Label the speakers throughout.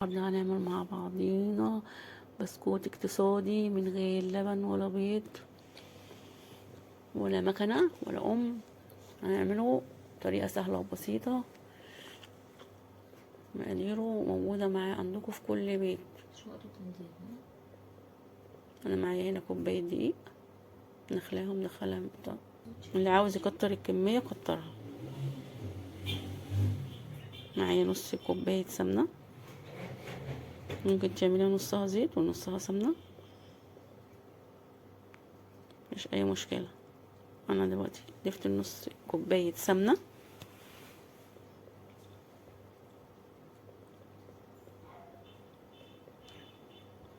Speaker 1: النهارده هنعمل مع بعضينا بسكوت اقتصادي من غير لبن ولا بيض ولا مكنة ولا هنعمله بطريقة سهلة وبسيطة. مقاديره موجودة معايا عندكم في كل بيت. انا معايا هنا كوباية دقيق ندخلها اللي عاوز يكتر الكمية كترها. معايا نص كوباية سمنة، ممكن تعمليها نصها زيت ونصها سمنة، مش اي مشكلة. انا دلوقتي ضفت نص كوباية سمنة،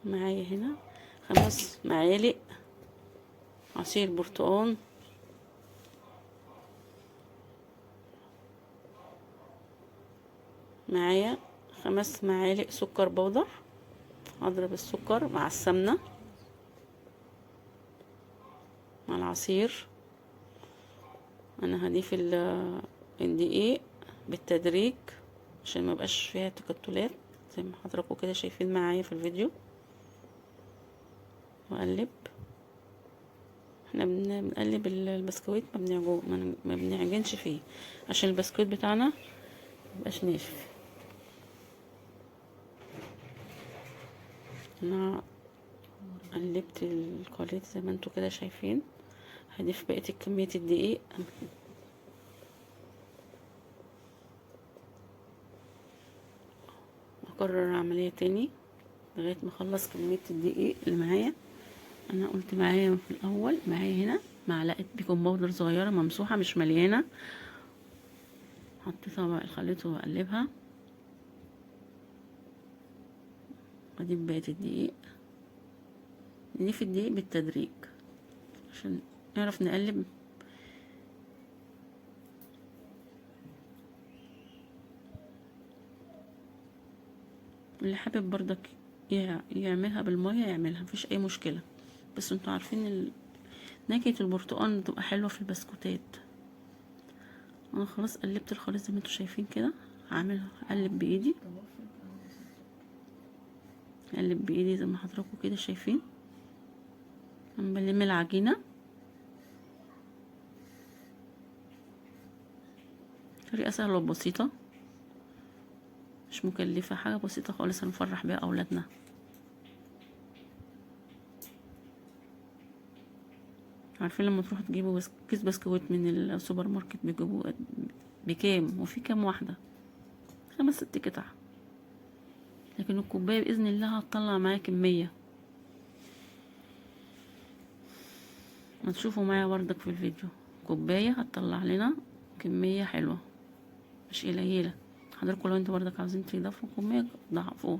Speaker 1: معايا هنا 5 معالق عصير برتقال، معايا 5 معالق سكر بودر. هضرب السكر مع السمنة مع العصير. انا هضيف الدقيق بالتدريج عشان ما يبقاش فيها تكتلات زي ما حضراتكم كده شايفين معايا في الفيديو، واقلب. احنا بنقلب البسكويت، ما بنعجنش فيه عشان البسكويت بتاعنا ميبقاش ناشف. انا قلبت الخليط زي ما انتوا كده شايفين. هضيف بقية كمية الدقيق، اكرر العملية تاني لغاية ما اخلص كمية الدقيق اللي معايا. انا قلت معايا في الاول، معايا هنا معلقة بيكنج باودر صغيرة ممسوحة مش مليانة، حطيتها بقى الخليط واقلبها. اضيف بقية الدقيق، نضيف الدقيق بالتدريج عشان نعرف نقلب. اللي حابب برضك يعملها بالمية يعملها، مفيش اي مشكلة، بس انتوا عارفين نكهة البرتقال بتبقى حلوة في البسكوتات. انا خلاص قلبت الخليط زي ما انتوا شايفين كده. اقلب بايدي، اقلب بايدي زي ما حضراتكم كده شايفين. انا بلم العجينة طريقة سهلة وبسيطة، مش مكلفة، حاجة بسيطة خالص هنفرح بيها اولادنا. عارفين لما تروحوا تجيبوا كيس بسكويت من السوبر ماركت بيجيبوا بكام؟ وفي كام واحدة؟ 5 6 قطع. لكن الكوباية بإذن الله هتطلع معايا كمية. ما تشوفوا معايا بردك في الفيديو، كوباية هتطلع لنا كمية حلوة مش قليلة. حضراتكم لو انتوا بردك عاوزين تضيفوا كمية ضعفوها،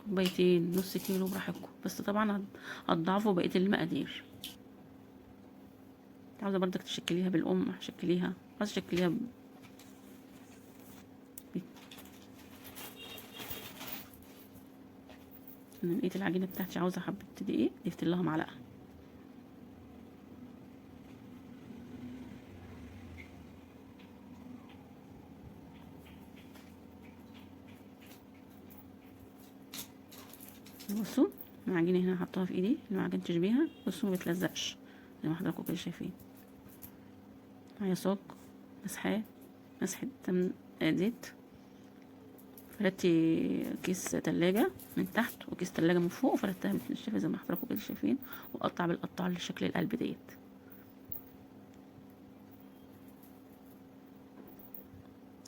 Speaker 1: كوبايتين نص كيلو براحتكم، بس طبعا هتضعفوا بقية المقادير. عاوزة بردك تشكليها بالقمع شكليها، عاوزة تشكليها انا لقيت العجينة بتاعتي عاوزة حبة دقيق، ضفت لها معلقة. بصوا العجينة هنا حطها في ايدي، ما عجنتش بيها، بصوا ما بتلزقش زي ما حضراتكم كده شايفين. معايا صاج مسحة زيت. فردتي كيس تلاجة من تحت وكيس تلاجة من فوق، وفردتها بالشفا زي ما حضراتكم كده شايفين، وقطع بالقطاعة اللي شكل القلب ديت.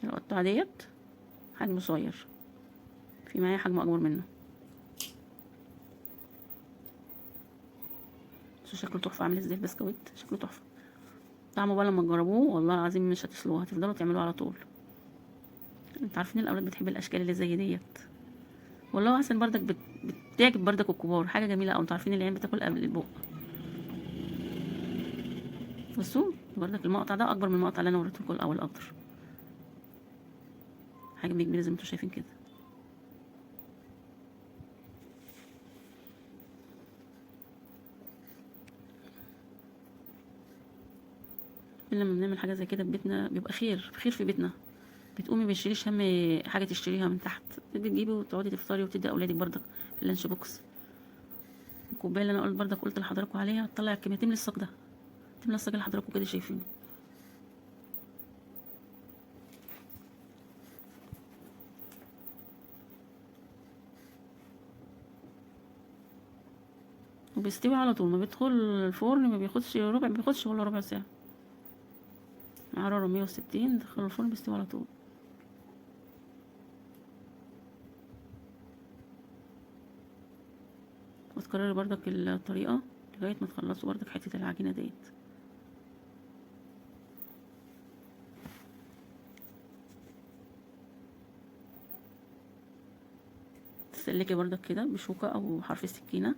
Speaker 1: القطاعة ديت حجم صغير، في معايا حجم اكبر منه، بس شكله تحفة. عامل ازاي البسكويت؟ شكله تحفة. طعمه بقى لما تجربوه والله العظيم مش هتسلوه، هتفضلوا تعملوه على طول. انت عارفين الاولاد بتحب الاشكال اللي زي ديت، والله احسن بردك بتعجب بردك الكبار، حاجه جميله. او انتوا عارفين العيال بتاكل قبل البق. بصوا بردك المقطع ده اكبر من المقطع اللي انا وريته لكم الاول اكتر، حجم كبير زي ما انتوا شايفين كده. لما بنعمل حاجه زي كده في بيتنا بيبقى خير في بيتنا، بتقومي بتشيليش هم حاجه تشتريها من تحت، بتجيبي وتقعدي تفطري وتدي اولادك بردك في اللانش بوكس. الكوبايه اللي انا قلت لحضراتكم عليها هتطلع كميه، تملي الصاج ده، تملي الصاج اللي حضراتكم كده شايفينه. وبيستوي على طول، ما بيدخل الفرن ما بياخدش ربع، ما بياخدش ولا ربع ساعه، حراره 160 دخله الفرن بيستوي على طول. وتكرري بردك الطريقه لغايه ما تخلصوا بردك حته العجينه ديت. تسلكي بردك كده بشوكه او حرف السكينه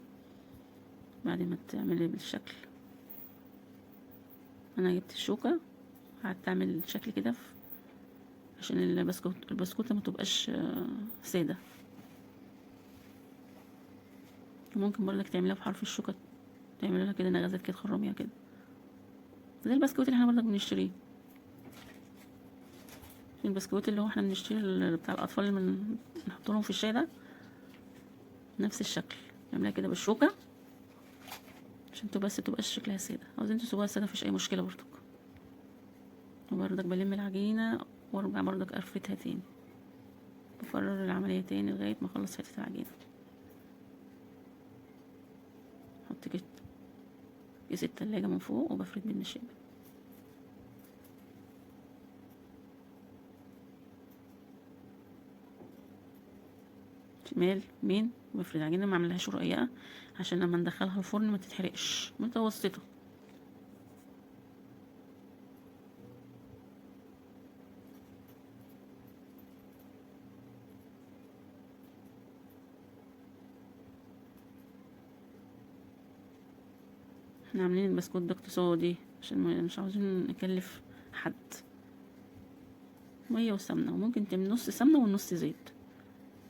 Speaker 1: بعد ما تعملي بالشكل. انا جبت الشوكه قعدت اعمل الشكل كده عشان البسكوته ما تبقاش ساده. ممكن برضك تعمليها بحرف الشوكه، تعملي لها كده نغزات كده، تخرميها كده زي البسكوت اللي احنا برضك بنشتريه. البسكوت اللي هو احنا بنشتري بتاع الاطفال اللي بنحط لهم في الشاي ده، نفس الشكل. نعملها كده بالشوكه عشان تبقاش شكلها ساده. عاوزين تسيبوها ساده مفيش اي مشكله برضك. وبرضك بلم العجينه وارجع برضك افردها تاني، بكرر العمليه تاني لغايه ما اخلص حته العجينه. احط كده كيس التلاجة من فوق وبفرد بالنشابه. شمال يمين، بفرد العجينه، ما اعملهاش رقيقه عشان لما ندخلها الفرن ما تتحرقش، متوسطه. احنا عاملين البسكوت ده اقتصادي عشان مش عاوزين نكلف حد. ميه وسمنه، وممكن تعمل نص سمنه والنص زيت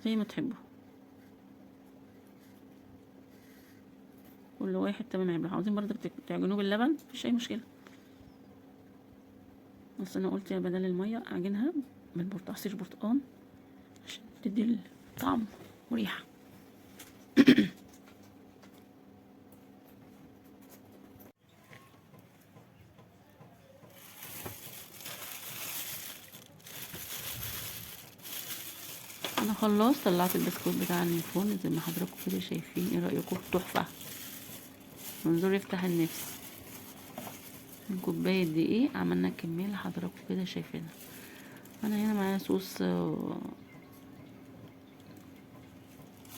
Speaker 1: زي ما تحبوا، كل واحد تمام يعمل. عاوزين برضك تعجنوه باللبن مفيش اي مشكله، بس انا قلت بدل الميه اعجنها عصير برتقال عشان تدي طعم وريحه. انا خلصت طلعت البسكوت بتاعنا من الفرن زي ما حضراتكم كده شايفين. ايه رايكم؟ تحفه، منظور يفتح النفس. من كوبايه دقيق عملنا الكميه اللي حضراتكم كده شايفينها. انا هنا معايا صوص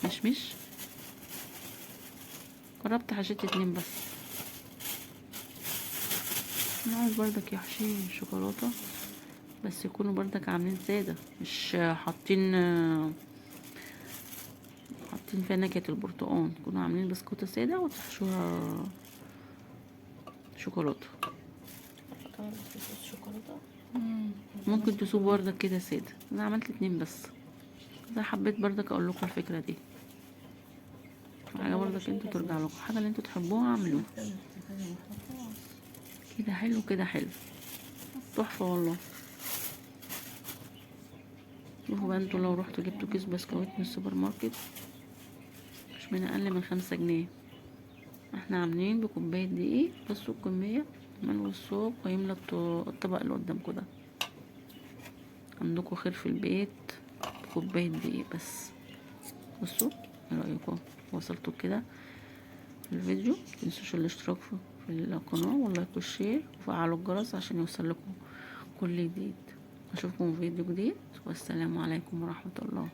Speaker 1: مشمش، جربت حشيت 2 بس. انا عايز بردك يحشي شوكولاته بس يكونوا بردك عاملين ساده، مش حاطين فيها نكهه البرتقال، يكونوا عاملين بسكوته ساده وتحشوها شوكولاته. ممكن تسوق بردك كده ساده. انا عملت 2 بس، اذا حبيت بردك اقول لكم الفكره دي، حاجه بردك انتوا ترجع لكم، حاجه اللي انتوا تحبوها اعملوها. كده حلو، كده حلو، تحفه والله. شوفوا بقى انتوا لو رحتوا جبتوا كيس بسكويت من السوبر ماركت مش من اقل من 5 جنيه. احنا عاملين بكوبايه دقيق بس، الكميه ملو الصوب ويملى الطبق اللي قدامكم ده. عندكم خير في البيت بكوبايه دقيق بس. بصوا ايه رايكم؟ وصلتوا كده في الفيديو؟ متنسوش الاشتراك في القناه واللايك والشير وفعلوا الجرس عشان يوصل لكم كل جديد. اشوفكم في فيديو جديد، والسلام عليكم ورحمه الله.